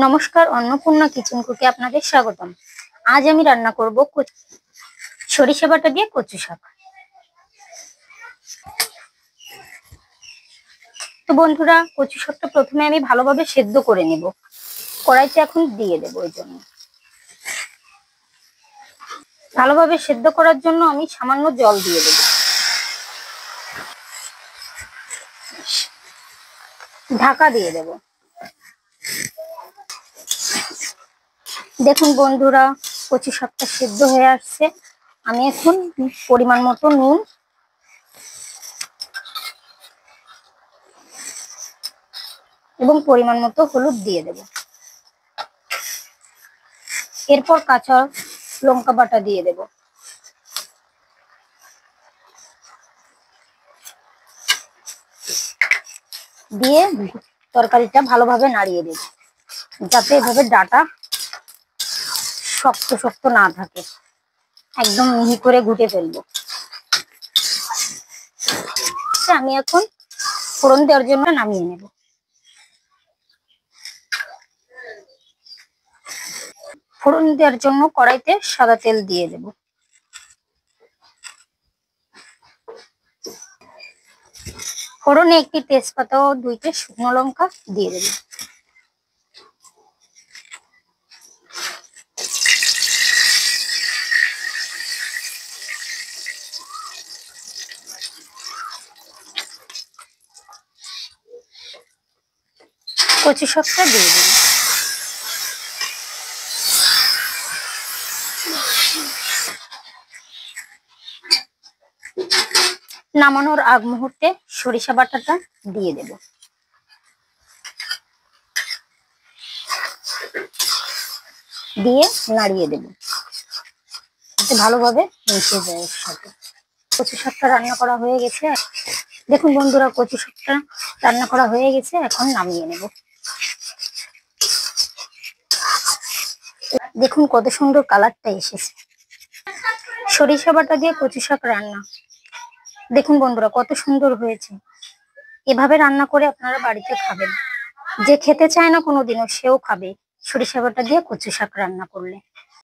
নমস্কার, অন্নপূর্ণা কিচেন কুকে আপনাদের স্বাগতম। আজ আমি রান্না করব সরিষা বাটা দিয়ে কচু শাক। তো বন্ধুরা, কচু শাকটা প্রথমে আমি ভালোভাবে সেদ্ধ করে নেব। কড়াইতে এখন দিয়ে দেব। ওই জন্য ভালোভাবে সেদ্ধ করার জন্য আমি সামান্য জল দিয়ে দেব। ঢাকা দিয়ে দেব। দেখুন বন্ধুরা, কচু শাকটা সেদ্ধ হয়ে আসছে। আমি এখন পরিমাণ মতো নুন এবং পরিমাণ মতো হলুদ দিয়ে দেব। এরপর কাঁচা লঙ্কা বাটা দিয়ে দেব। দিয়ে তরকারিটা ভালোভাবে নাড়িয়ে দেব, যাতে এভাবে ডাটা শক্ত শক্ত না থাকে। একদম মিহি করে ঘুটে ফেলবো। আমি এখন ফোড়ন দেওয়ার জন্য নামিয়ে নেব। ফোড়ন দেওয়ার জন্য কড়াইতে সাদা তেল দিয়ে দেব। ফোড়নে একটি তেজপাতা ও দুইটা শুকনো লঙ্কা দিয়ে দেব। কচু শাকটা দিয়ে দেব। নামানোর আগ মুহূর্তে সরিষা বাটাটা দিয়ে দেব। দিয়ে নাড়িয়ে দেব, যাতে ভালোভাবে মিশে যায় এর সাথে। কচু শাকটা রান্না করা হয়ে গেছে। দেখুন বন্ধুরা, কচু শাকটা রান্না করা হয়ে গেছে। এখন নামিয়ে নেব। দেখুন কত সুন্দর কালারটা এসেছে। সরিষা বাটা দিয়ে কচু শাক রান্না। দেখুন বন্ধুরা, কত সুন্দর হয়েছে। এভাবে রান্না করে আপনারা বাড়িতে খাবেন। যে খেতে চায় না কোনোদিনও, সেও খাবে সরিষা বাটা দিয়ে কচু শাক রান্না করলে।